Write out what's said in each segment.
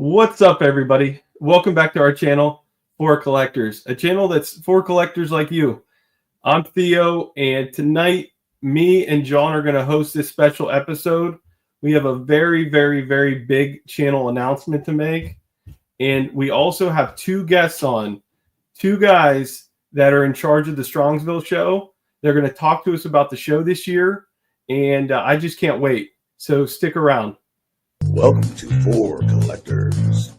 What's up, everybody? Welcome back to our channel, For Collectors, a channel that's for collectors like you. I'm Theo, and tonight, me and John are going to host this special episode. We have a very, very, very big channel announcement to make, and we also have two guests on, two guys that are in charge of the Strongsville show. They're going to talk to us about the show this year, and I just can't wait. So stick around. Welcome to For Collectors.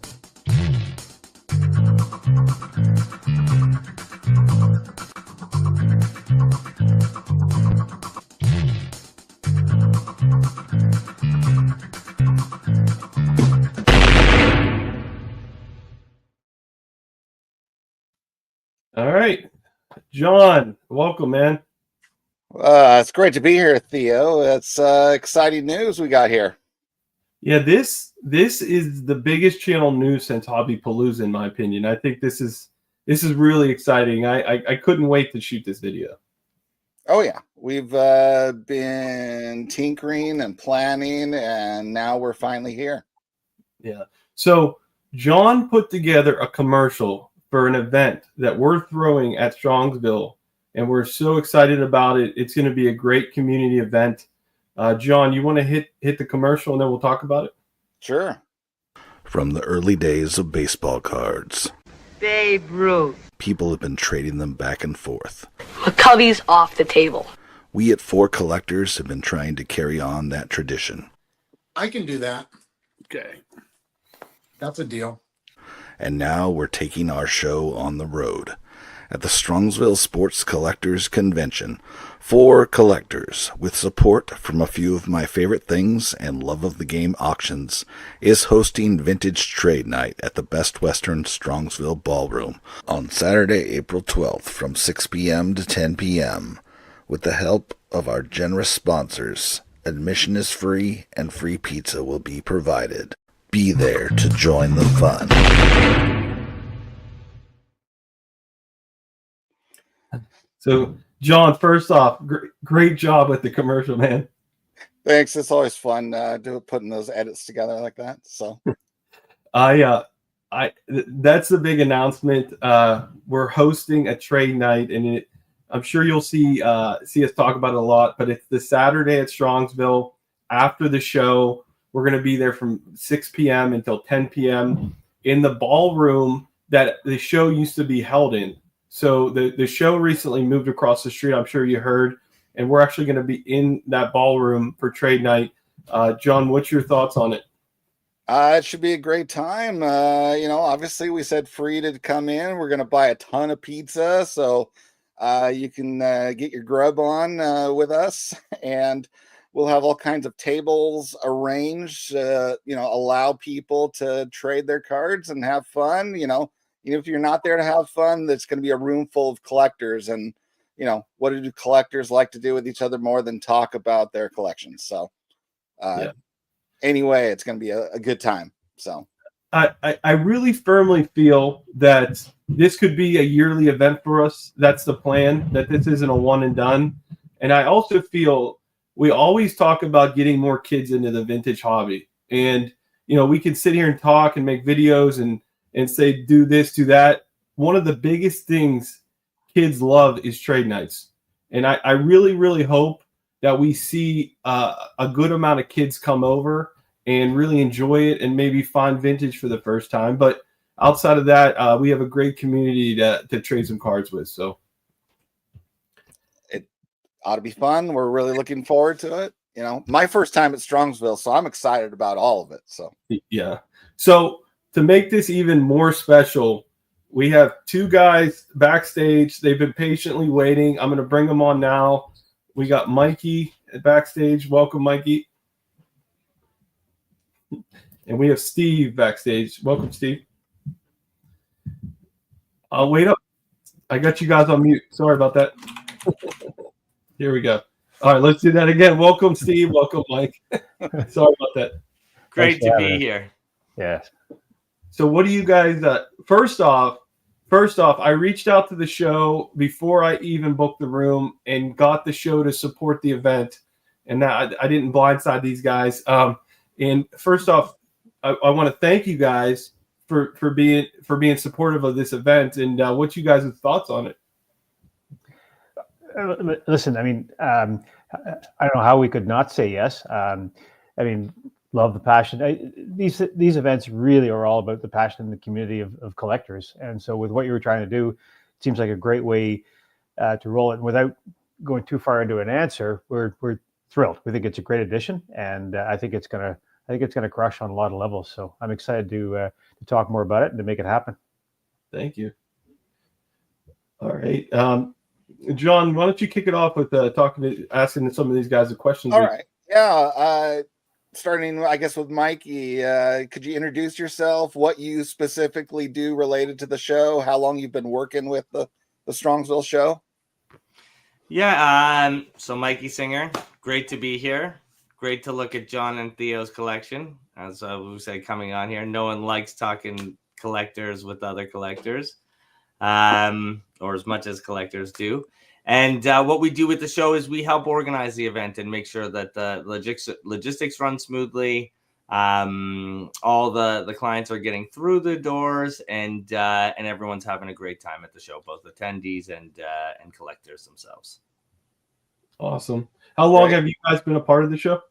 All right, John, welcome, man. It's great to be here, Theo. It's exciting news we got here. Yeah, this is the biggest channel news since Hobby Palooza, in my opinion. I think this is really exciting. I couldn't wait to shoot this video. Oh yeah, we've been tinkering and planning, and now we're finally here. Yeah. So John put together a commercial for an event that we're throwing at Strongsville, and we're so excited about it. It's going to be a great community event. John, you want to hit the commercial and then we'll talk about it? Sure. From the early days of baseball cards, Babe Ruth. people have been trading them back and forth. McCovey's off the table. We at For Collectors have been trying to carry on that tradition. I can do that. Okay. That's a deal. And now we're taking our show on the road. At the Strongsville Sports Collectors Convention, For Collectors, with support from a few of my favorite things and love of the game auctions, is hosting Vintage Trade Night at the Best Western Strongsville Ballroom on Saturday, April 12th from 6 p.m. to 10 p.m. With the help of our generous sponsors, admission is free and free pizza will be provided. Be there to join the fun. So, John, first off, great job with the commercial, man. Thanks. It's always fun putting those edits together like that. So, that's the big announcement. We're hosting a trade night, and I'm sure you'll see us talk about it a lot. But it's the Saturday at Strongsville after the show. We're going to be there from 6 p.m. until 10 p.m. in the ballroom that the show used to be held in. So the show recently moved across the street, I'm sure you heard, and we're actually going to be in that ballroom for trade night. John, what's your thoughts on it? it should be a great time. Obviously we said free to come in. We're going to buy a ton of pizza, so you can get your grub on with us, and we'll have all kinds of tables arranged, allow people to trade their cards and have fun, Even if you're not there to have fun, there's going to be a room full of collectors. And, what do collectors like to do with each other more than talk about their collections? So anyway, it's going to be a good time. So I really firmly feel that this could be a yearly event for us. That's the plan, that this isn't a one and done. And I also feel we always talk about getting more kids into the vintage hobby. And, we can sit here and talk and make videos and say, do this, do that. One of the biggest things kids love is trade nights. And I really, really hope that we see a good amount of kids come over and really enjoy it and maybe find vintage for the first time. But outside of that, we have a great community to trade some cards with. So it ought to be fun. We're really looking forward to it. My first time at Strongsville, so I'm excited about all of it. So yeah. So to make this even more special, we have two guys backstage. They've been patiently waiting. I'm going to bring them on now. We got Mikey backstage. Welcome, Mikey. And we have Steve backstage. Welcome, Steve. I'll wait up. I got you guys on mute. Sorry about that. Here we go. All right, let's do that again. Welcome, Steve. Welcome, Mike. Sorry about that. Great to be here. Yes. So what do you guys, first off, I reached out to the show before I even booked the room and got the show to support the event. And I didn't blindside these guys. And first off, I want to thank you guys for being supportive of this event, and what you guys' thoughts on it. Listen, I mean, I don't know how we could not say yes. I mean, love the passion. These events really are all about the passion in the community of collectors. And so with what you were trying to do, it seems like a great way to roll it. And without going too far into an answer, we're thrilled. We think it's a great addition, and I think it's gonna crush on a lot of levels. So I'm excited to talk more about it and to make it happen. Thank you. All right. John, why don't you kick it off with asking some of these guys the questions? All right. Yeah. Starting, I guess, with Mikey. Could you introduce yourself, what you specifically do related to the show, how long you've been working with the Strongsville show? Yeah, so Mikey Singer, great to be here. Great to look at John and Theo's collection. As we said, coming on here, no one likes talking collectors with other collectors, or as much as collectors do. And what we do with the show is we help organize the event and make sure that the logistics run smoothly. All the clients are getting through the doors, and everyone's having a great time at the show, both attendees and collectors themselves. Awesome. How long have you guys been a part of the show?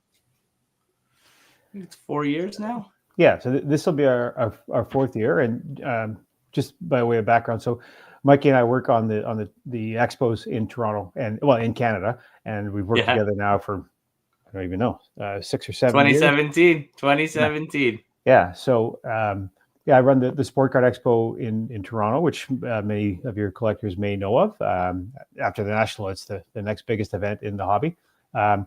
It's 4 years now. Yeah, so this will be our fourth year, and just by way of background, so Mikey and I work on the expos in Toronto and in Canada, and we've worked together now for, I don't even know, 6 or 7 years. 2017. Yeah. So I run the Sport Card Expo in Toronto, which many of your collectors may know of. After the National, it's the next biggest event in the hobby, and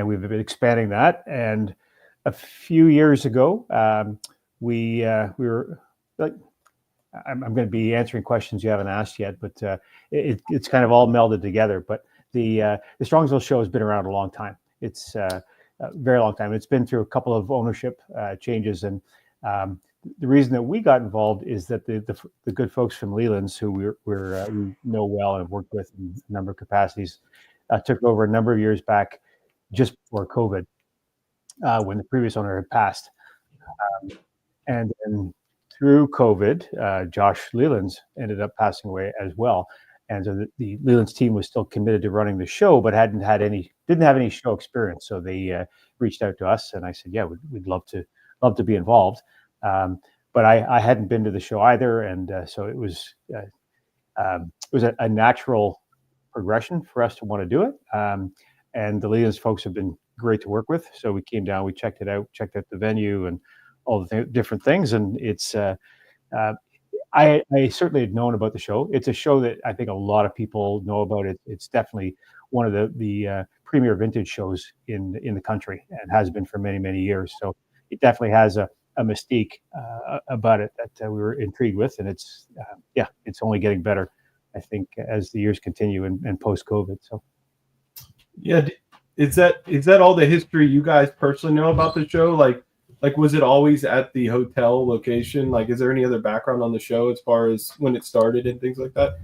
we've been expanding that. And a few years ago, we were like, I'm going to be answering questions you haven't asked yet, but it's kind of all melded together. But the Strongsville show has been around a long time. It's a very long time. It's been through a couple of ownership changes, and the reason that we got involved is that the good folks from Leland's, who we know well and have worked with in a number of capacities, took over a number of years back, just before COVID, when the previous owner had passed, and then through COVID, Josh Leland's ended up passing away as well. And so the Leland's team was still committed to running the show, but didn't have any show experience. So they reached out to us, and I said, yeah, we'd love to be involved. But I hadn't been to the show either, and so it was a natural progression for us to want to do it. And the Leland's folks have been great to work with. So we came down, we checked out the venue and all the different things, and it's. I certainly had known about the show. It's a show that I think a lot of people know about. It's definitely one of the premier vintage shows in the country, and has been for many, many years. So it definitely has a mystique about it that we were intrigued with, and it's only getting better, I think, as the years continue and post-COVID. So yeah, is that all the history you guys personally know about the show? Like, was it always at the hotel location? Like, is there any other background on the show as far as when it started and things like that?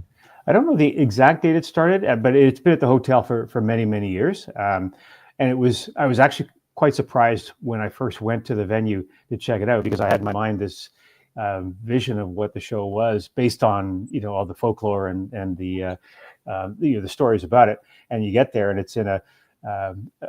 I don't know the exact date it started, but it's been at the hotel for many, many years. And I was actually quite surprised when I first went to the venue to check it out, because I had in my mind this vision of what the show was based on, all the folklore and the stories about it. And you get there and it's in a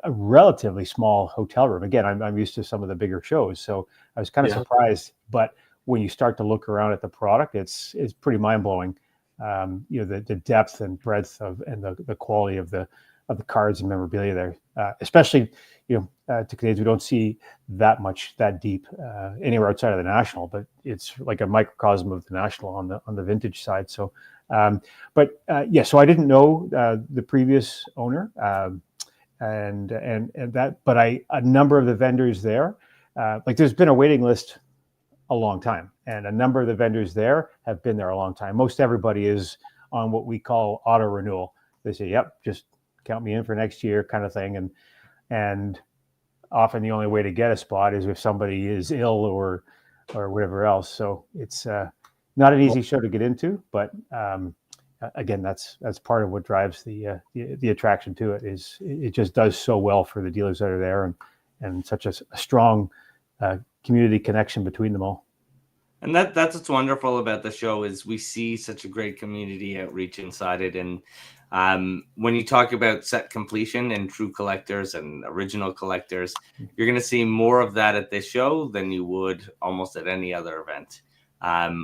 relatively small hotel room. Again, I'm used to some of the bigger shows, so I was kind of surprised. But when you start to look around at the product, it's pretty mind blowing. The depth and breadth and the quality of the cards and memorabilia there, especially to Canadians, we don't see that deep anywhere outside of the National, but it's like a microcosm of the National on the vintage side. So, so I didn't know the previous owner. And that, but a number of the vendors there, there's been a waiting list a long time, and a number of the vendors there have been there a long time. Most everybody is on what we call auto renewal. They say, "Yep, just count me in for next year," kind of thing, and often the only way to get a spot is if somebody is ill or whatever else. So it's not an easy show to get into, but again, that's part of what drives the attraction to it. Is it just does so well for the dealers that are there, and such a strong community connection between them all. And that's what's wonderful about the show is we see such a great community outreach inside it. And when you talk about set completion and true collectors and original collectors, you're going to see more of that at this show than you would almost at any other event,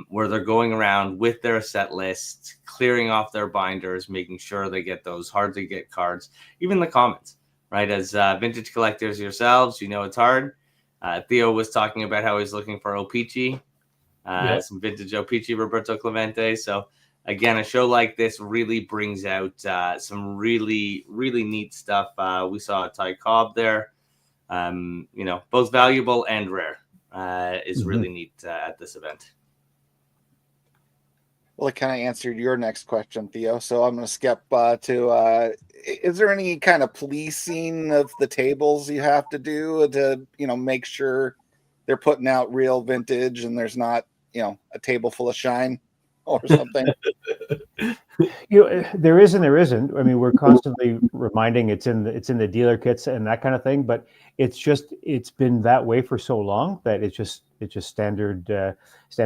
where they're going around with their set list, clearing off their binders, making sure they get those hard to get cards, even the commons, right? As vintage collectors yourselves, you know it's hard. Theo was talking about how he's looking for O-Pee-Chee. Some vintage O-Pee-Chee, Roberto Clemente. So again, a show like this really brings out some really, really neat stuff. We saw a Ty Cobb there. Both valuable and rare is really neat at this event. Well, it kind of answered your next question, Theo. So I'm going to skip to, is there any kind of policing of the tables you have to do to, make sure they're putting out real vintage and there's not, a table full of shine or something? There is and there isn't. I mean, we're constantly reminding it's in the dealer kits and that kind of thing, but it's been that way for so long that it's just standard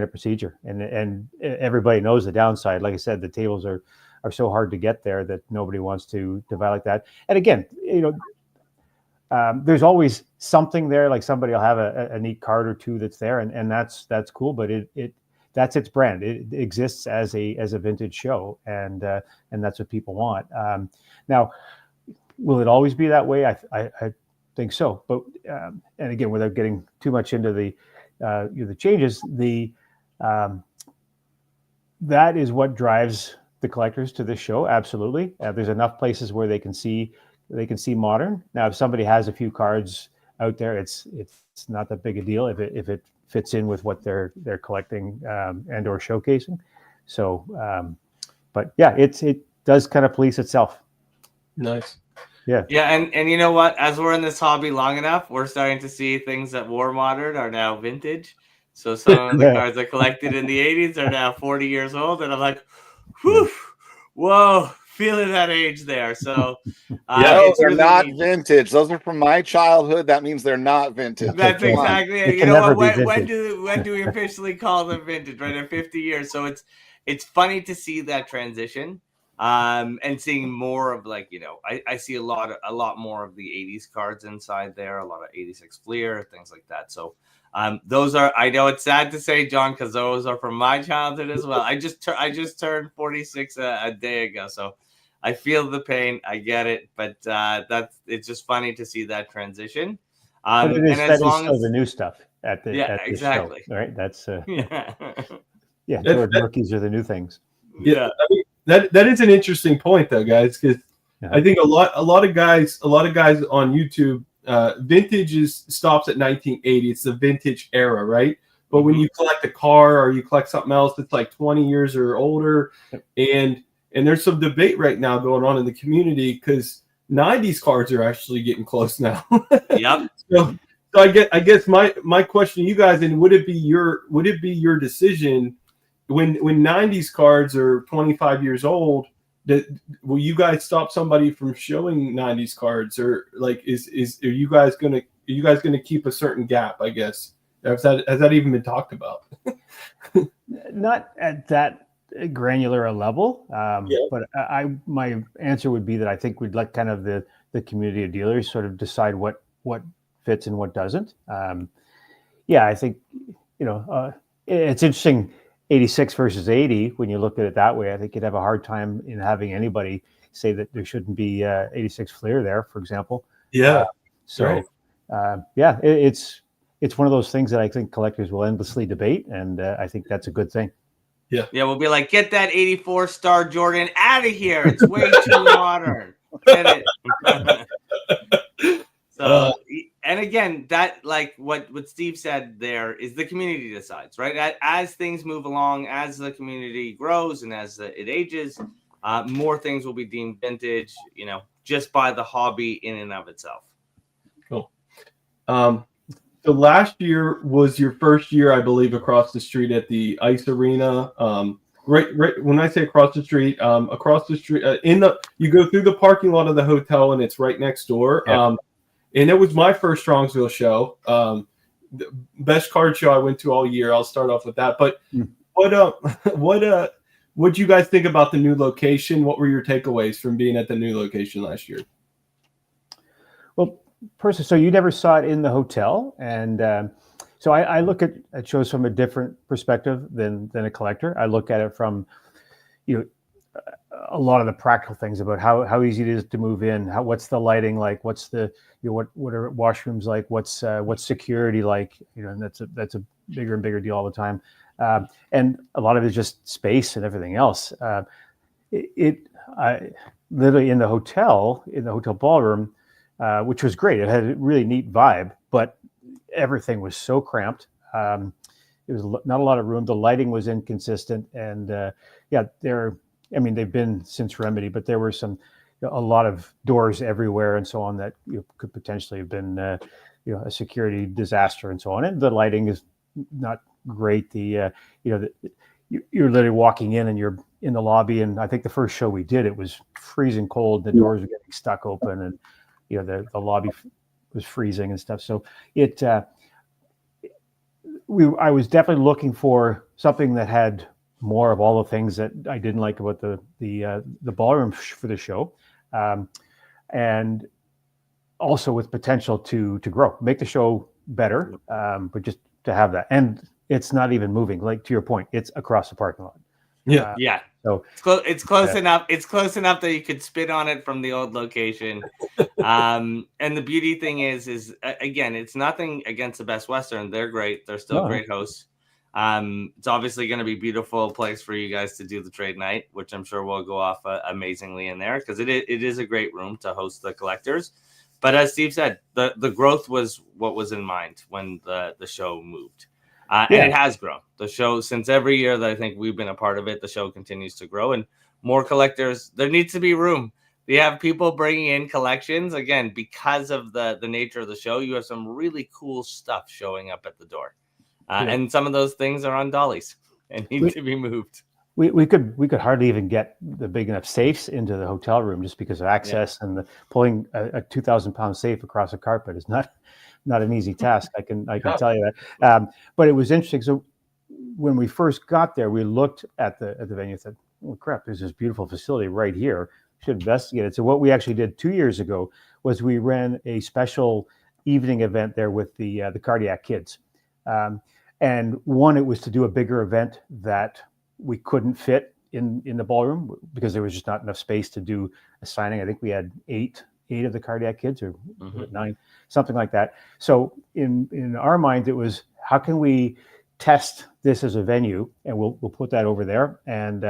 procedure, and everybody knows the downside. Like I said, the tables are so hard to get there that nobody wants to violate that. And again, there's always something there, like somebody will have a neat card or two that's there, and that's cool, but that's its brand. It exists as a vintage show, and that's what people want. Now, will it always be that way? I think so, but and again, without getting too much into the changes, that is what drives the collectors to this show. Absolutely, there's enough places where they can see modern. Now, if somebody has a few cards out there, it's not that big a deal if it fits in with what they're collecting and or showcasing. So, but yeah, it does kind of police itself. Nice. Yeah, and you know what? As we're in this hobby long enough, we're starting to see things that were modern are now vintage. So some of the cards I collected in the 80s are now 40 years old, and I'm like, whew, whoa, feeling that age there. So those are really not vintage. Those are from my childhood. That means they're not vintage. That's exactly it. You know what? When do we officially call them vintage? Right, in 50 years. So it's funny to see that transition, and seeing more of I see a lot more of the 80s cards inside there. A lot of 86 Fleer, things like that. So those are, I know it's sad to say, John, because those are from my childhood as well. I just turned 46 a day ago, so I feel the pain. I get it, but it's just funny to see that transition. But it is, and as long as the new stuff at the exactly show, right? That's George rookies are the new things. Yeah, I mean, that is an interesting point, though, guys, because I think a lot of guys on YouTube. Vintage stops at 1980. It's the vintage era, right? But when you collect a car or you collect something else that's like 20 years or older, and there's some debate right now going on in the community because 90s cards are actually getting close now. Yep. So I guess my question to you guys, and would it be your decision when 90s cards are 25 years old? Will you guys stop somebody from showing 90s cards, or like are you guys gonna keep a certain gap? I guess has that even been talked about? Not at that granular a level, but my answer would be that I think we'd let kind of the community of dealers sort of decide what fits and what doesn't. I think it's interesting. 86 versus 80, when you look at it that way, I think you'd have a hard time in having anybody say that there shouldn't be 86 Fleer there, for example. Yeah. It's one of those things that I think collectors will endlessly debate, and I think that's a good thing. Yeah. Yeah, we'll be like, get that 84 star Jordan out of here. It's way too modern. Get it. So, and again, that what Steve said there is the community decides, right? As things move along, as the community grows and as it ages, more things will be deemed vintage, just by the hobby in and of itself. Cool. So last year was your first year, I believe, across the street at the Ice Arena. Right. When I say across the street, you go through the parking lot of the hotel and it's right next door. Yeah. And it was my first Strongsville show. the best card show I went to all year. I'll start off with that. But what you guys think about the new location? What were your takeaways from being at the new location last year? Well, personally, so you never saw it in the hotel, and so I look at shows from a different perspective than a collector. I look at it from, a lot of the practical things about how easy it is to move in, what's the lighting like, what's the what are washrooms like, what's security like, and that's a bigger and bigger deal all the time, and a lot of it is just space and everything else. I literally in the hotel ballroom, which was great. It had a really neat vibe, but everything was so cramped. It was not a lot of room. The lighting was inconsistent, and they've been since Remedy, but there were a lot of doors everywhere and so on that could potentially have been a security disaster and so on. And the lighting is not great. You're literally walking in and you're in the lobby. And I think the first show we did, it was freezing cold. The doors were getting stuck open, and the lobby was freezing and stuff. So I was definitely looking for something that had more of all the things that I didn't like about the ballroom for the show, and also with potential to grow, make the show better, but just to have that. And it's not even moving. Like, to your point, it's across the parking lot. Yeah. So it's close enough. It's close enough that you could spit on it from the old location. And the beauty thing is again, it's nothing against the Best Western. They're great. They're still great hosts. It's obviously going to be a beautiful place for you guys to do the trade night, which I'm sure will go off amazingly in there, because it is a great room to host the collectors. But as Steve said, the growth was what was in mind when the show moved. And it has grown. The show, since every year that I think we've been a part of it, the show continues to grow, and more collectors. There needs to be room. We have people bringing in collections. Again, because of the nature of the show, you have some really cool stuff showing up at the door. And some of those things are on dollies and need to be moved. We could hardly even get the big enough safes into the hotel room just because of access, and pulling a 2,000-pound safe across a carpet is not an easy task. I can tell you that. But it was interesting. So when we first got there, we looked at the venue and said, "Oh crap! There's this beautiful facility right here. Should investigate it." So what we actually did 2 years ago was we ran a special evening event there with the cardiac kids. And one, it was to do a bigger event that we couldn't fit in the ballroom because there was just not enough space to do a signing. I think we had eight of the cardiac kids, or 9, something like that. So in our minds, it was, how can we test this as a venue, and we'll put that over there. And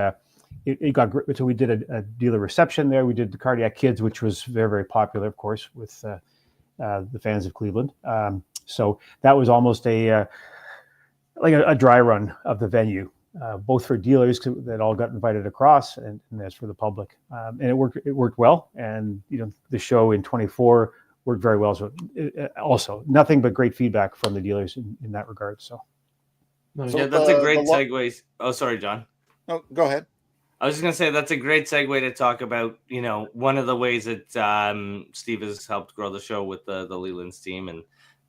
it got great. So we did a dealer reception there. We did the cardiac kids, which was very, very popular, of course, with the fans of Cleveland. So that was almost a dry run of the venue, both for dealers that all got invited across, and as for the public. And it worked well. And the show in 24 worked very well. So also nothing but great feedback from the dealers in that regard. So yeah, that's a great segue. Oh, sorry, John. No, go ahead. I was just going to say that's a great segue to talk about, one of the ways that Steve has helped grow the show with the Leland's team and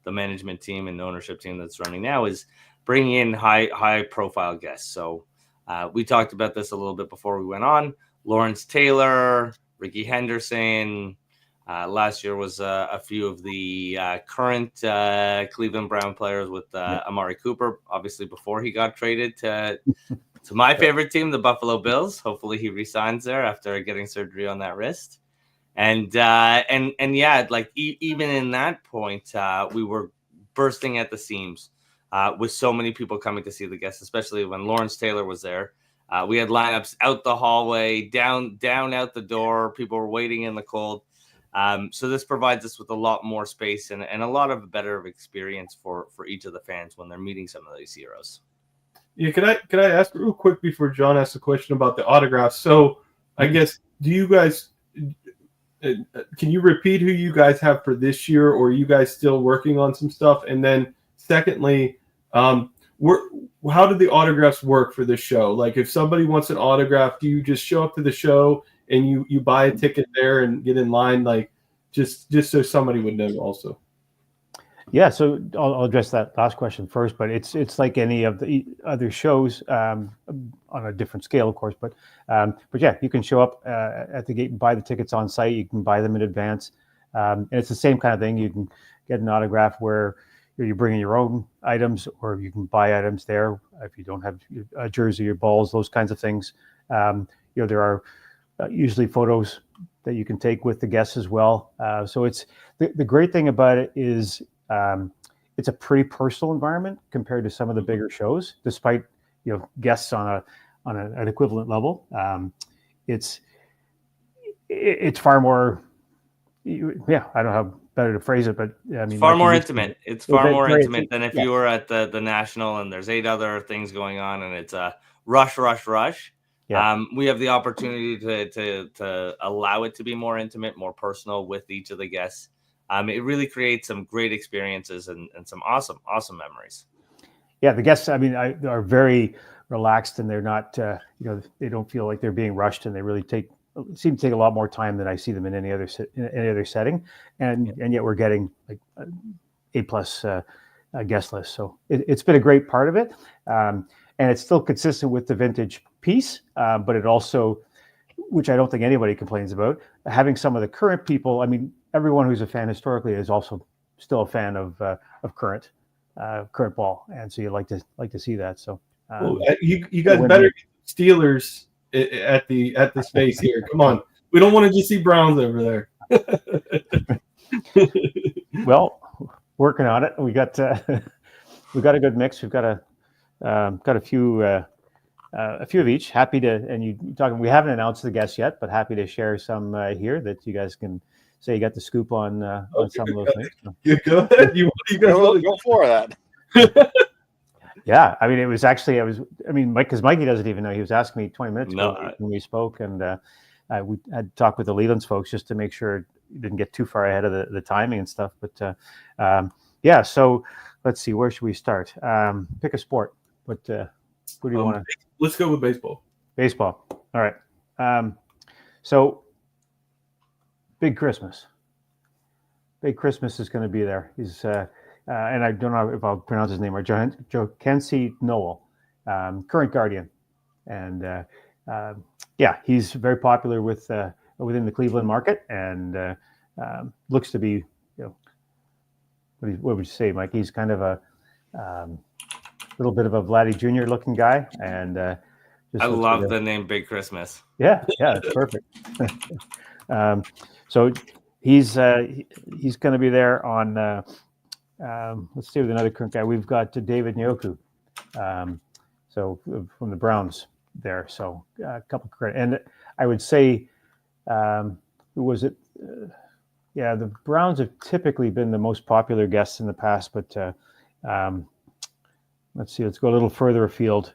the management team and the ownership team that's running now is bringing in high profile guests. So we talked about this a little bit before we went on. Lawrence Taylor, Ricky Henderson. Last year was a few of the current Cleveland Brown players with Amari Cooper, obviously before he got traded to my favorite team, the Buffalo Bills. Hopefully he resigns there after getting surgery on that wrist. And yeah, like even in that point, we were bursting at the seams with so many people coming to see the guests, especially when Lawrence Taylor was there. We had lineups out the hallway, down out the door. People were waiting in the cold. So this provides us with a lot more space and a lot of better experience for each of the fans when they're meeting some of these heroes. Yeah, can I ask real quick before John asks a question about the autographs? So I guess, do you guys can you repeat who you guys have for this year, or are you guys still working on some stuff? And then secondly, how do the autographs work for this show? Like, if somebody wants an autograph, do you just show up to the show and you buy a ticket there and get in line? Like, just so somebody would know also. Yeah, so I'll address that last question first, but it's like any of the other shows on a different scale, of course. But yeah, you can show up at the gate and buy the tickets on site. You can buy them in advance, and it's the same kind of thing. You can get an autograph where you're bringing your own items, or you can buy items there if you don't have a jersey or balls, those kinds of things. There are usually photos that you can take with the guests as well. So it's the great thing about it is it's a pretty personal environment compared to some of the bigger shows, despite guests on an equivalent level. It's far more. Yeah, I don't know how better to phrase it, but I mean, it's far more intimate. It's far more intimate than if you were at the national and there's 8 other things going on and it's a rush. Yeah. We have the opportunity to allow it to be more intimate, more personal with each of the guests. It really creates some great experiences and some awesome memories. Yeah, the guests, I mean, are very relaxed, and they're not, they don't feel like they're being rushed, and they really seem to take a lot more time than I see them in any other setting, and yet we're getting like A+ guest list. So it's been a great part of it, and it's still consistent with the vintage piece, but it also, which I don't think anybody complains about, having some of the current people. I mean, everyone who's a fan historically is also still a fan of current ball, and so you like to see that. So you guys better get Steelers at the space here. Come on, we don't want to just see Browns over there. Well, working on it. We got a good mix. We've got a few of each. Happy to, and you talking. We haven't announced the guests yet, but happy to share some here that you guys can say you got the scoop on some of those things. You go ahead. You guys go for that. Yeah, I mean, it was actually Mike, because Mikey doesn't even know. He was asking me 20 minutes ago when we spoke, and we had talked with the Leland's folks just to make sure it didn't get too far ahead of the timing and stuff. But yeah, so let's see, where should we start? Pick a sport. What do you want to? Let's go with baseball. Baseball. All right. So Big Christmas. Big Christmas is going to be there. He's and I don't know if I'll pronounce his name right. Johansi Noel, current Guardian, and yeah, he's very popular within the Cleveland market, and looks to be, what would you say, Mike? He's kind of a little bit of a Vladdy Jr. looking guy, and I love the name Big Christmas. Yeah, it's perfect. So he's going to be there on. Let's see with another current guy. We've got David Njoku, so from the Browns there. So a couple of credit, and I would say, who was it? Yeah, the Browns have typically been the most popular guests in the past, but let's see. Let's go a little further afield.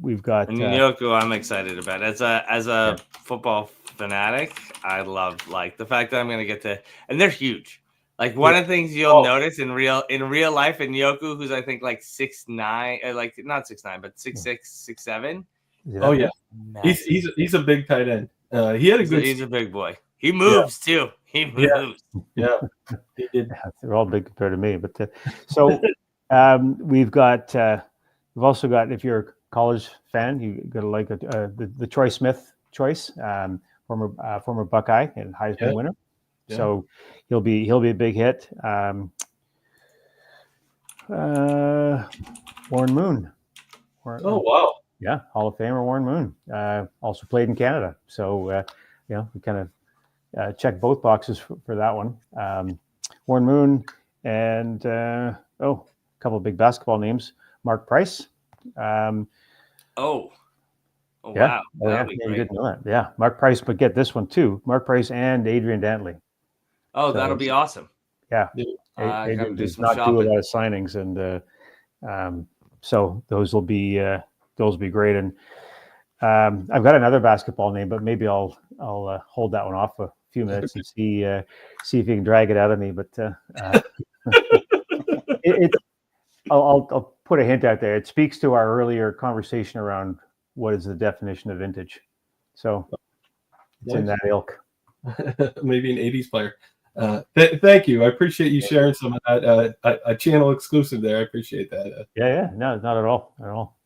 We've got Njoku. I'm excited about as a football fanatic. I love the fact that I'm going to get to, and they're huge. Like one of the things you'll notice in real life, in Njoku, who's I think like 6'9", like not 6'9", but 6'6", 6'7". Oh yeah, he's a big tight end. He had He's a big boy. He moves too. He moves. Yeah. He did. Yeah, they're all big compared to me. But so we've also got, if you're a college fan, you got to like the Troy Smith choice, former Buckeye and Heisman winner. Yeah. So he'll be a big hit. Warren Moon. Oh wow! Yeah, Hall of Famer Warren Moon. Also played in Canada. So we kind of check both boxes for that one. Warren Moon and a couple of big basketball names. Mark Price. Wow! You didn't know that. Yeah, Mark Price. But get this one too: Mark Price and Adrian Dantley. Oh, that'll be awesome. Yeah. Adrian does not do a lot of signings, and so those will be great. And I've got another basketball name, but maybe I'll hold that one off a few minutes and see if you can drag it out of me. But I'll put a hint out there. It speaks to our earlier conversation around what is the definition of vintage. So it's in that ilk. Maybe an 80s player. Thank you. I appreciate you sharing some of that. A channel exclusive there. I appreciate that. Yeah. No, not at all. At all.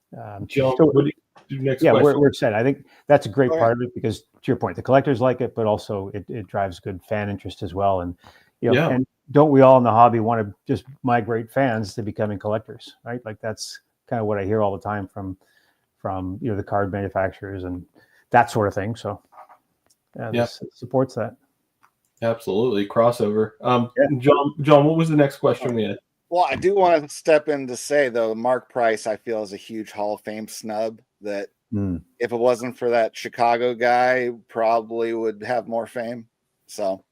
Joe, So, what do you do next yeah, question? we're excited. I think that's a great Okay. part of it because, to your point, the collectors like it, but also it drives good fan interest as well. And Yeah. and don't we all in the hobby want to just migrate fans to becoming collectors, right? Like that's kind of what I hear all the time from the card manufacturers and that sort of thing. So this supports that. Absolutely. Crossover. Yeah. John, what was the next question we had? Well, I do want to step in to say, though, Mark Price, I feel, is a huge Hall of Fame snub that if it wasn't for that Chicago guy, probably would have more fame. So,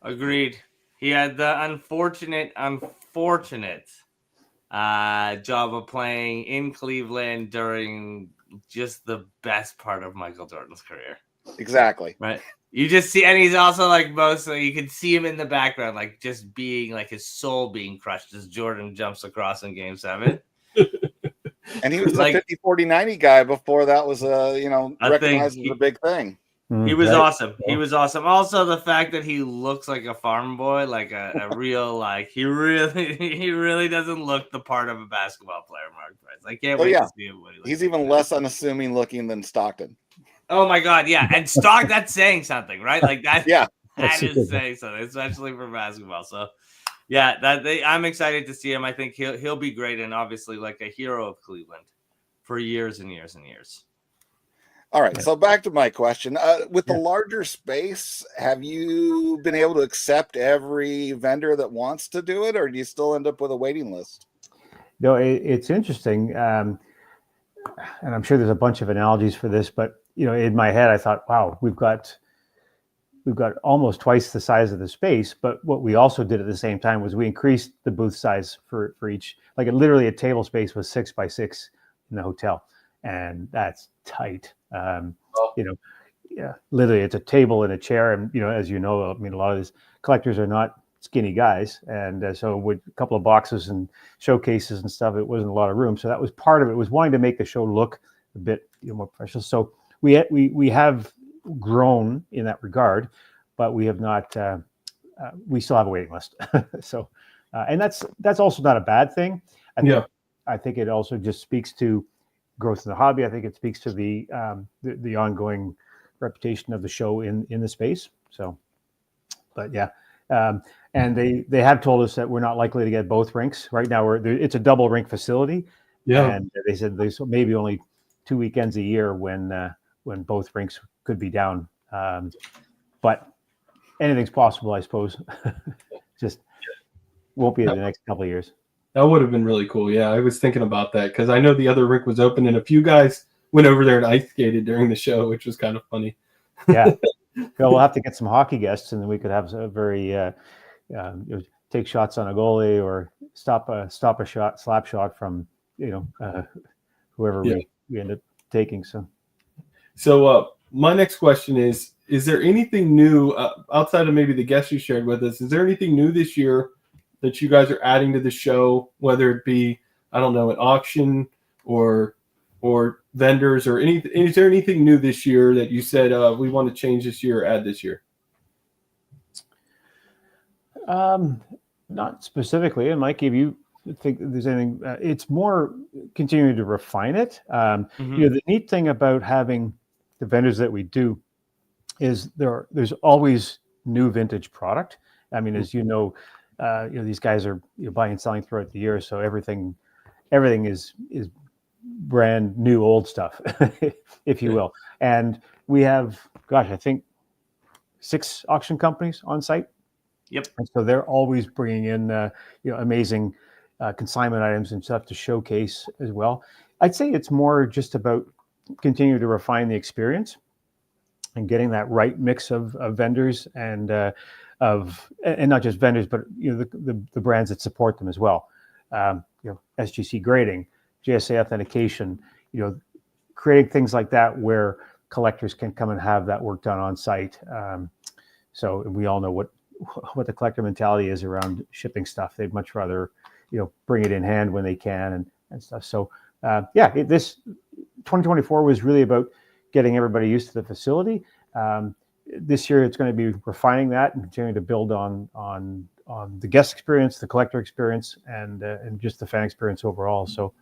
Agreed. He had the unfortunate job of playing in Cleveland during just the best part of Michael Jordan's career. exactly. Right. You just see, and he's also like mostly, you can see him in the background, like just being like his soul being crushed as Jordan jumps across in Game 7. And he was Like- the 50, 40, 90 guy before that was A recognized thing. as a big thing. He was Right. awesome. He was awesome. Also, the fact that he looks like a farm boy, like a real, like he really doesn't look the part of a basketball player, Mark Price. I can't wait to see him. When he looks He's like even that. less unassuming looking than Stockton. Oh my God, yeah, and that's saying something, right? Like that. Yeah. That That's is super. saying something, especially for basketball. So, yeah, I'm excited to see him. I think he'll be great, and obviously like a hero of Cleveland for years and years and years. All right, so back to my question. With the larger space, have you been able to accept every vendor that wants to do it, or do you still end up with a waiting list? No, it's interesting, and I'm sure there's a bunch of analogies for this. But in my head, I thought, wow, we've got almost twice the size of the space. But what we also did at the same time was we increased the booth size for each. Like literally, a table space was 6 by 6 in the hotel, and that's tight. Literally, it's a table and a chair, and as you know, I mean, a lot of these collectors are not skinny guys, and so with a couple of boxes and showcases and stuff, it wasn't a lot of room. So that was part of it. Was wanting to make the show look a bit more professional. So we have grown in that regard, but we have not. We still have a waiting list. So, and that's also not a bad thing. I think it also just speaks to growth in the hobby. I think it speaks to the ongoing reputation of the show in the space. So, but yeah. And they have told us that we're not likely to get both rinks right now. It's a double rink facility, and they said there's maybe only 2 weekends a year when both rinks could be down. But anything's possible, I suppose. Just won't be in the next couple of years. That would have been really cool. Yeah, I was thinking about that because I know the other rink was open, and a few guys went over there and ice skated during the show, which was kind of funny. Yeah. Well, we'll have to get some hockey guests, and then we could have a very take shots on a goalie or stop a slap shot from whoever we end up taking. So my next question is there anything new outside of maybe the guests you shared with us? Is there anything new this year that you guys are adding to the show, whether it be, I don't know, an auction or vendors or anything? Is there anything new this year that you said we want to change this year or add this year? Not specifically. And Mike, if you think there's anything, it's more continuing to refine it. The neat thing about having the vendors that we do is there's always new vintage product. I mean, as you know, these guys are buying and selling throughout the year, so everything is brand new old stuff, if you will. And we have, I think 6 auction companies on site. Yep. And so they're always bringing in amazing consignment items and stuff to showcase as well. I'd say it's more just about continuing to refine the experience and getting that right mix of vendors and not just vendors, but the brands that support them as well. SGC grading, JSA authentication, creating things like that where collectors can come and have that work done on site. So we all know what the collector mentality is around shipping stuff. They'd much rather, bring it in hand when they can and stuff. So this 2024 was really about getting everybody used to the facility. this year it's going to be refining that and continuing to build on the guest experience, the collector experience, and just the fan experience overall. So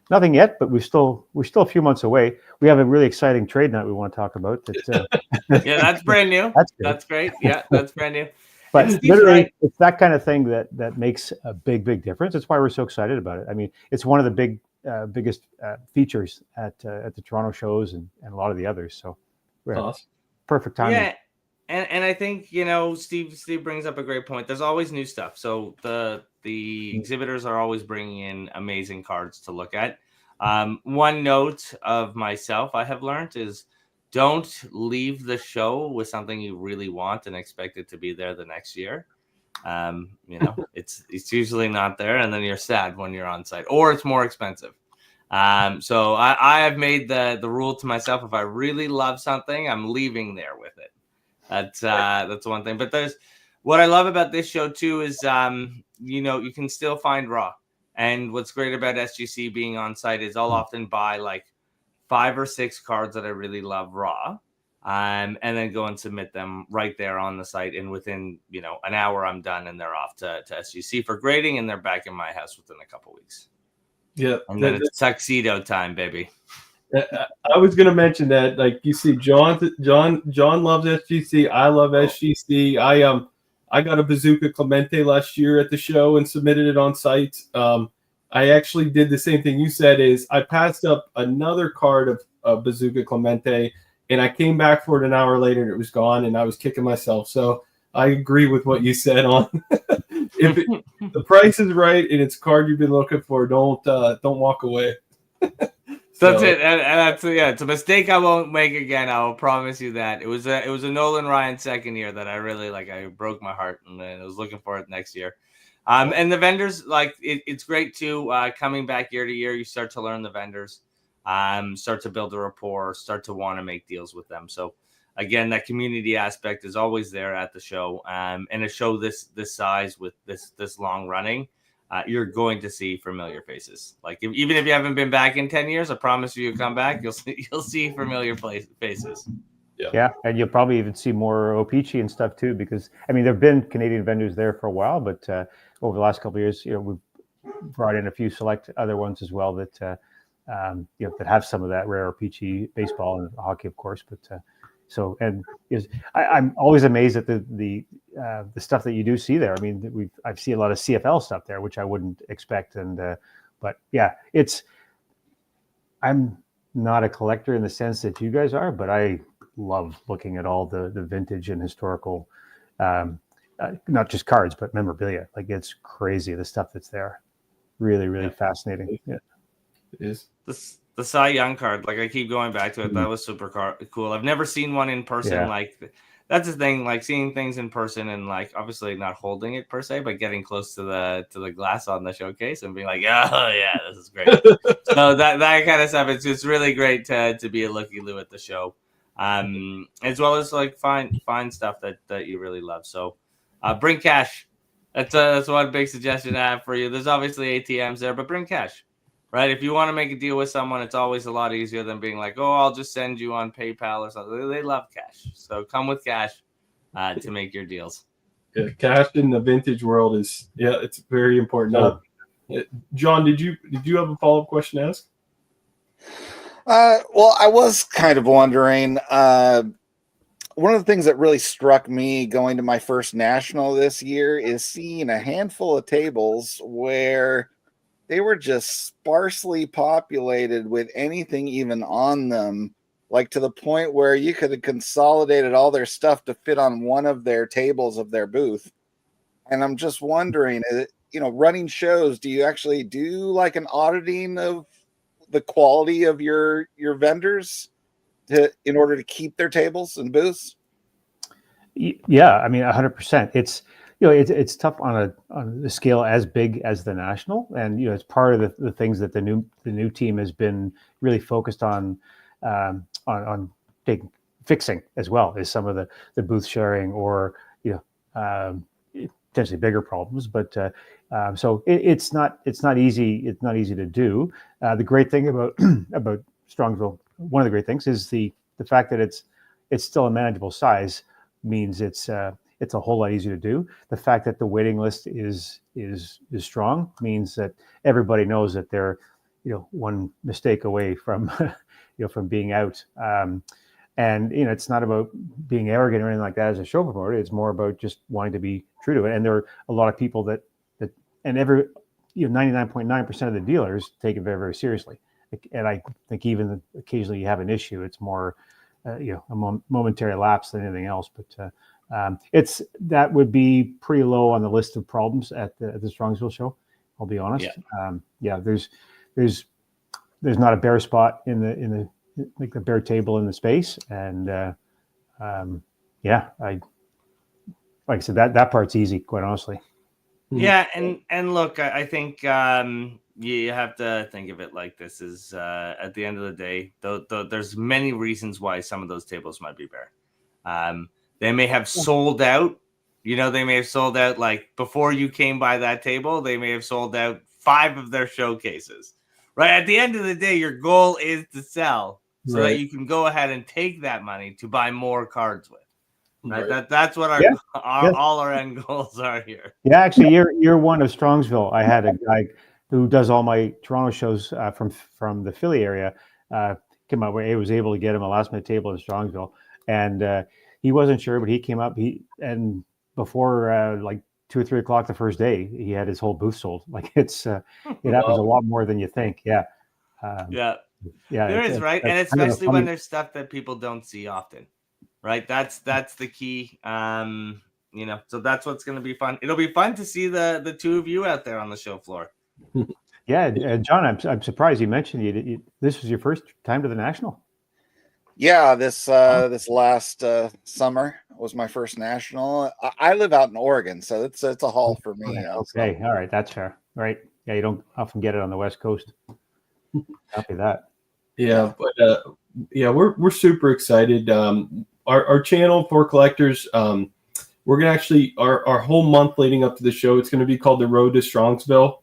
nothing yet, but we're still a few months away. We have a really exciting trade night we want to talk about. Yeah, that's brand new. That's great. Yeah, that's brand new. But Steve's literally, right. it's that kind of thing that makes a big difference. That's why we're so excited about it. I mean, it's one of the biggest features at the Toronto shows and a lot of the others. So, Awesome. Perfect timing. Yeah, and I think Steve brings up a great point. There's always new stuff. So the exhibitors are always bringing in amazing cards to look at. One note of myself I have learned is don't leave the show with something you really want and expect it to be there the next year. It's usually not there, and then you're sad when you're on site, or it's more expensive. So I have made the rule to myself: if I really love something, I'm leaving there with it. That's one thing. But there's what I love about this show too is you can still find Raw, and what's great about SGC being on site is I'll often buy like 5 or 6 cards that I really love Raw, and then go and submit them right there on the site. And within an hour, I'm done, and they're off to SGC for grading, and they're back in my house within a couple weeks. Yeah, and then it's tuxedo time, baby. I was going to mention that, like you see, John loves SGC. I love SGC. I got a Bazooka Clemente last year at the show and submitted it on site. I actually did the same thing you said. Is I passed up another card of Bazooka Clemente, and I came back for it an hour later, and it was gone, and I was kicking myself. So I agree with what you said on. If the price is right and it's a card you've been looking for, don't walk away. That's it, and that's it's a mistake I won't make again. I will promise you that. It was a Nolan Ryan second year that I really like. I broke my heart, and I was looking for it next year. And the vendors, it's great too. Coming back year to year, you start to learn the vendors, start to build a rapport, start to want to make deals with them. So again, that community aspect is always there at the show. And a show this size with this long running, you're going to see familiar faces. Like even if you haven't been back in 10 years, I promise you come back, you'll see familiar faces. Yeah, and you'll probably even see more Opeachy and stuff too, because I mean there've been Canadian vendors there for a while, but over the last couple of years, we've brought in a few select other ones as well that that have some of that rare Opeachy baseball and hockey, of course. But I'm always amazed at the stuff that you do see there. I mean, I've seen a lot of CFL stuff there, which I wouldn't expect. But yeah, I'm not a collector in the sense that you guys are, but I love looking at all the vintage and historical, not just cards, but memorabilia. Like it's crazy the stuff that's there. Really fascinating. Yeah, it is. The Cy Young card, like I keep going back to it. That was super cool. I've never seen one in person. Yeah. Like that's the thing. Like seeing things in person and like obviously not holding it per se, but getting close to the glass on the showcase and being like, oh yeah, this is great. So that kind of stuff. It's really great to be a looky loo at the show, as well as like find stuff that you really love. So bring cash. That's one big suggestion I have for you. There's obviously ATMs there, but bring cash. Right, if you want to make a deal with someone, it's always a lot easier than being like, "Oh, I'll just send you on PayPal or something." They love cash, so come with cash to make your deals. Yeah, cash in the vintage world it's very important. John, did you have a follow-up question to ask? Well, I was kind of wondering. One of the things that really struck me going to my first national this year is seeing a handful of tables where they were just sparsely populated with anything even on them, like to the point where you could have consolidated all their stuff to fit on one of their tables of their booth. And I'm just wondering, running shows, do you actually do like an auditing of the quality of your vendors in order to keep their tables and booths? Yeah, I mean, 100%. It's tough on a scale as big as the national, and it's part of the things that the new team has been really focused on fixing as well, is some of the booth sharing or potentially bigger problems. But so it's not easy. It's not easy to do. The great thing about Strongsville, one of the great things is the fact that it's it's still a manageable size means it's a whole lot easier to do. The fact that the waiting list is strong means that everybody knows that they're, one mistake away from, from being out. And it's not about being arrogant or anything like that as a show promoter. It's more about just wanting to be true to it. And there are a lot of people that and 99.9% of the dealers take it very, very seriously. And I think even occasionally you have an issue, it's more, a momentary lapse than anything else. But that would be pretty low on the list of problems at the Strongsville show. I'll be honest. Yeah. There's not a bare spot in the like the bare table in the space. And like I said, that part's easy, quite honestly. Yeah, and look, I think you have to think of it like this: is at the end of the day, there's many reasons why some of those tables might be bare. They may have sold out. They may have sold out like before you came by that table. They may have sold out 5 of their showcases. Right at the end of the day, your goal is to sell so that you can go ahead and take that money to buy more cards with. Right. That's what all our end goals are here. Yeah, actually, year one of Strongsville, I had a guy who does all my Toronto shows from the Philly area. Came up where he was able to get him a last minute table in Strongsville, and he wasn't sure, but he came up. And before like 2 or 3 o'clock the first day, he had his whole booth sold. Like it happens a lot more than you think. Yeah. There is, right, and especially when there's stuff that people don't see often. Right, that's the key. So that's what's going to be fun. It'll be fun to see the two of you out there on the show floor. Yeah, John, I'm surprised you mentioned this was your first time to the National. Yeah, this last summer was my first National. I live out in Oregon, so it's a haul for me. Okay, all right, that's fair. Right, yeah, you don't often get it on the West Coast. Copy that. Yeah, but we're super excited. Our channel for collectors, we're gonna actually our whole month leading up to the show, it's gonna be called the Road to Strongsville,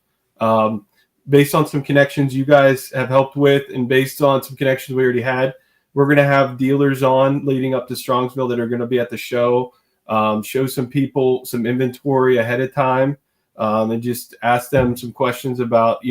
based on some connections you guys have helped with, and based on some connections we already had. We're gonna have dealers on leading up to Strongsville that are gonna be at the show, show some people some inventory ahead of time, and just ask them some questions about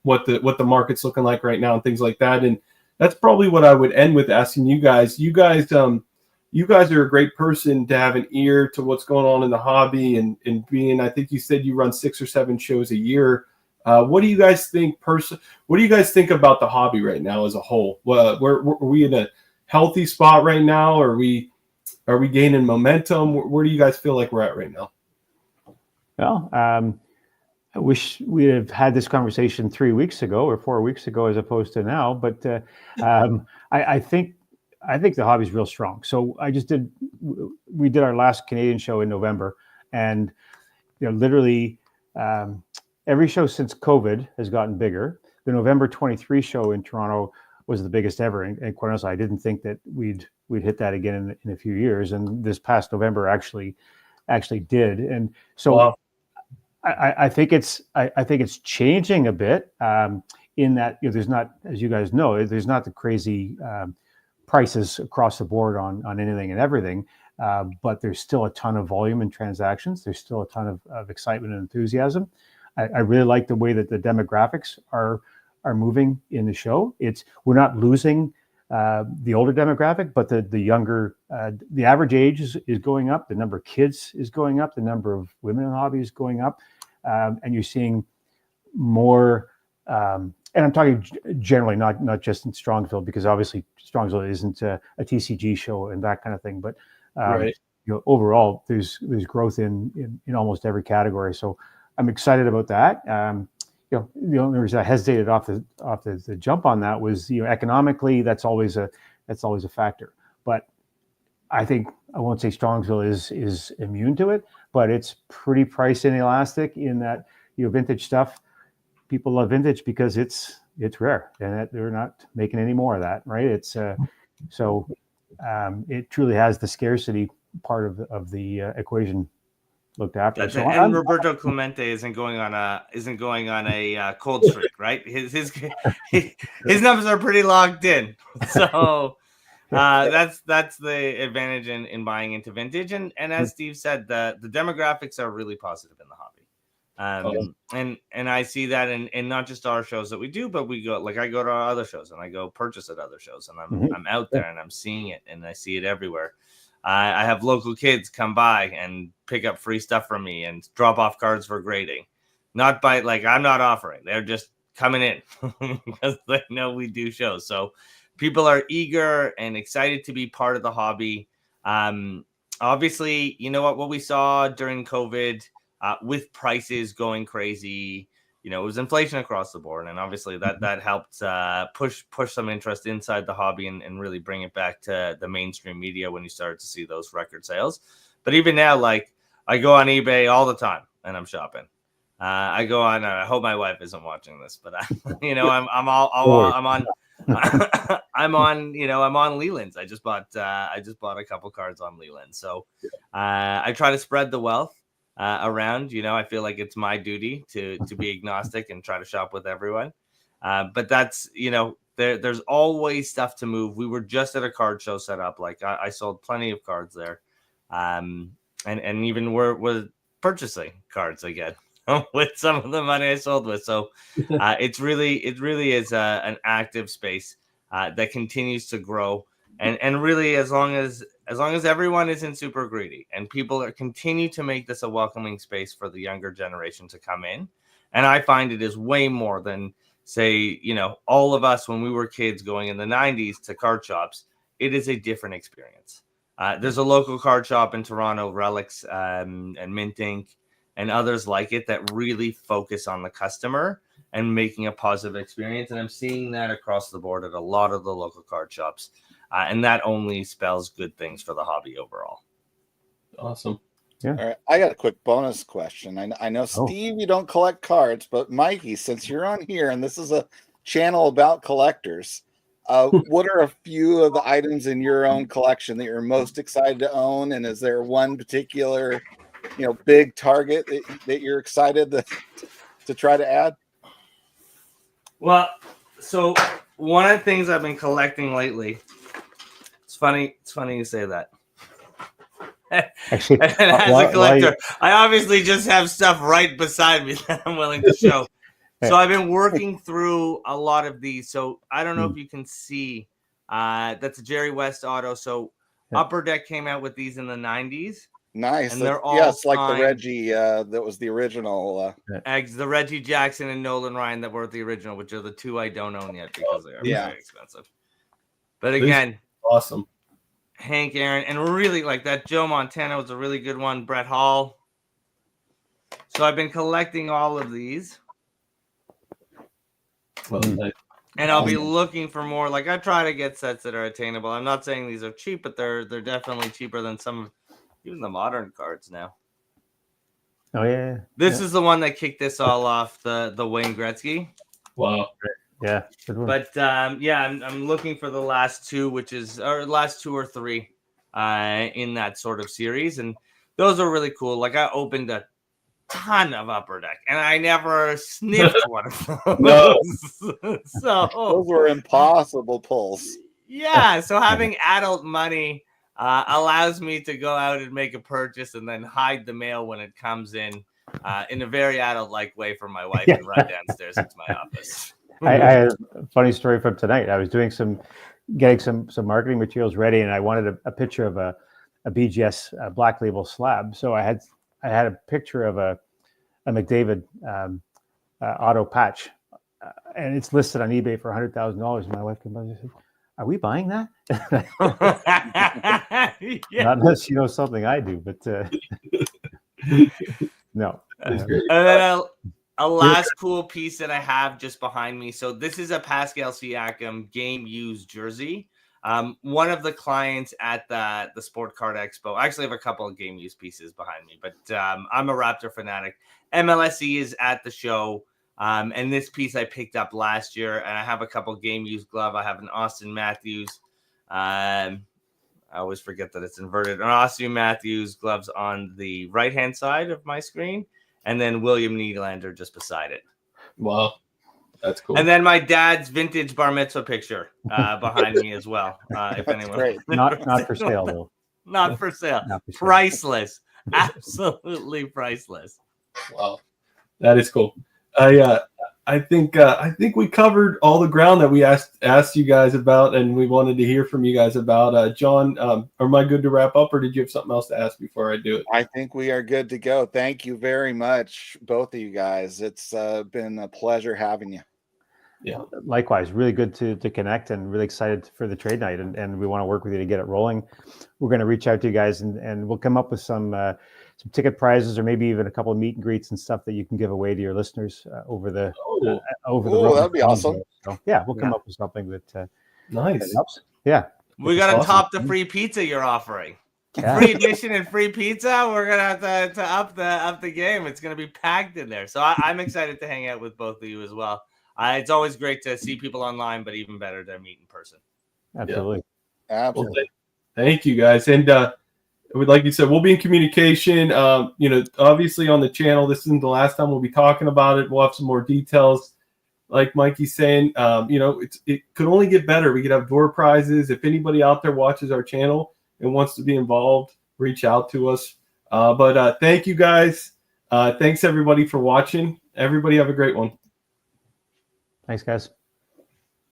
what the market's looking like right now and things like that. And that's probably what I would end with asking you guys. You guys are a great person to have an ear to what's going on in the hobby and being, I think you said you run 6 or 7 shows a year. What do you guys think what do you guys think about the hobby right now as a whole? Are we in a healthy spot right now? Are we gaining momentum? Where do you guys feel like we're at right now? Well, I wish we'd have had this conversation 3 weeks ago or 4 weeks ago as opposed to now. But I think the hobby's real strong. So we did our last Canadian show in November, and literally every show since COVID has gotten bigger. The November 23 show in Toronto was the biggest ever, and quite honestly, I didn't think that we'd hit that again in a few years. And this past November actually did, and so. Wow. I think it's changing a bit in that there's not, as you guys know, there's not the crazy prices across the board on anything and everything, but there's still a ton of volume in transactions. There's still a ton of excitement and enthusiasm. I really like the way that the demographics are moving in the show. We're not losing the older demographic, but the younger, the average age is going up. The number of kids is going up. The number of women in the hobby is going up. And you're seeing more, and I'm talking generally, not just in Strongsville, because obviously Strongsville isn't a TCG show and that kind of thing. But right. Overall, there's growth in almost every category. So I'm excited about that. The only reason I hesitated off the jump on that was economically that's always a factor. But I think I won't say Strongsville is immune to it, but it's pretty price inelastic in that vintage stuff. People love vintage because it's rare and they're not making any more of that, right? It's so it truly has the scarcity part of the equation looked after. And Roberto Clemente isn't going on a cold streak, right? His numbers are pretty locked in. So That's the advantage in buying into vintage, and as Steve said, the demographics are really positive in the hobby. And I see that in not just our shows that we do, but we go, like, I go to our other shows and I go purchase at other shows, and I'm out there and I'm seeing it, and I see it everywhere. I have local kids come by and pick up free stuff from me and drop off cards for grading. Not by, like, I'm not offering. They're just coming in because they know we do shows. So people are eager and excited to be part of the hobby. Obviously, you know what we saw during COVID, with prices going crazy, it was inflation across the board. And obviously that helped push some interest inside the hobby and really bring it back to the mainstream media when you started to see those record sales. But even now, like, I go on eBay all the time and I'm shopping. I go on. I hope my wife isn't watching this, but I'm on. I'm on Leland's. I just bought a couple cards on Leland. So I try to spread the wealth around. I feel like it's my duty to be agnostic and try to shop with everyone. But that's, there's always stuff to move. We were just at a card show set up. Like, I sold plenty of cards there, and even we're purchasing cards again with some of the money I sold with. So it really is an active space that continues to grow. And really, as long as everyone isn't super greedy and people continue to make this a welcoming space for the younger generation to come in. And I find it is way more than, say, all of us when we were kids going in the 90s to card shops. It is a different experience. There's a local card shop in Toronto, Relics and Mint Ink, and others like it that really focus on the customer and making a positive experience. And I'm seeing that across the board at a lot of the local card shops. And that only spells good things for the hobby overall. Awesome. Yeah. All right. I got a quick bonus question. I know, Steve, you don't collect cards, but Mikey, since you're on here and this is a channel about collectors, what are a few of the items in your own collection that you're most excited to own? And is there one particular, big target that you're excited to try to add? Well, so one of the things I've been collecting lately, it's funny you say that. Actually, and as a collector, I obviously just have stuff right beside me that I'm willing to show. So I've been working through a lot of these. So I don't know if you can see, that's a Jerry West auto. So Upper Deck came out with these in the 90s. Nice. And they're all like the Reggie that was the original. The Reggie Jackson and Nolan Ryan that were the original, which are the two I don't own yet because they are very expensive. But again, awesome. Hank Aaron, and really, like, that Joe Montana was a really good one. Brett Hall. So I've been collecting all of these. And I'll be looking for more. Like, I try to get sets that are attainable. I'm not saying these are cheap, but they're definitely cheaper than some of even the modern cards now. Oh yeah. This is the one that kicked this all off, the Wayne Gretzky. Wow. Yeah. Good one. But I'm looking for the last two, last two or three in that sort of series, and those are really cool. Like, I opened a ton of Upper Deck, and I never sniffed one of those. No. So those were impossible pulls. Yeah, so having adult money allows me to go out and make a purchase and then hide the mail when it comes in a very adult-like way for my wife and run downstairs into my office. I had a funny story from tonight. I was getting some marketing materials ready, and I wanted a picture of a BGS Black Label slab. So I had a picture of a McDavid auto patch, and it's listed on eBay for $100,000. My wife came by and said, "Are we buying that?" Not unless you know something I do, but no. That's great. And then a last cool piece that I have just behind me. So this is a Pascal Siakam game used jersey. One of the clients at the Sport Card Expo, I actually have a couple of game used pieces behind me, but I'm a Raptor fanatic. MLSE is at the show. And this piece I picked up last year, and I have a couple game used glove. I have an Austin Matthews. I always forget that it's inverted. An Austin Matthews gloves on the right-hand side of my screen, and then William Nylander just beside it. Wow. That's cool. And then my dad's vintage bar mitzvah picture behind me as well. If That's anyone great. Not for sale though. Not for sale. Not for sale. Priceless. Absolutely priceless. Wow, that is cool. I think we covered all the ground that we asked you guys about, and we wanted to hear from you guys about. John, am I good to wrap up, or did you have something else to ask before I do it? I think we are good to go. Thank you very much, both of you guys. It's been a pleasure having you. Yeah, Likewise, really good to connect, and really excited for the trade night, and we want to work with you to get it rolling. We're going to reach out to you guys, and we'll come up with some ticket prizes, or maybe even a couple of meet and greets and stuff that you can give away to your listeners over the road. That'd be awesome. So, yeah, we'll come up with something that nice. helps. Yeah, We got to Awesome. top the free pizza you're offering. Yeah. Free admission and free pizza. We're gonna have to up the game. It's gonna be packed in there. So I'm excited to hang out with both of you as well. It's always great to see people online, but even better to meet in person. Absolutely. Absolutely. Well, thank you guys, and like you said, we'll be in communication. Obviously on the channel. This isn't the last time we'll be talking about it. We'll have some more details. Like Mikey's saying, it could only get better. We could have door prizes. If anybody out there watches our channel and wants to be involved, reach out to us. But thank you guys. Thanks everybody for watching. Everybody have a great one. Thanks, guys.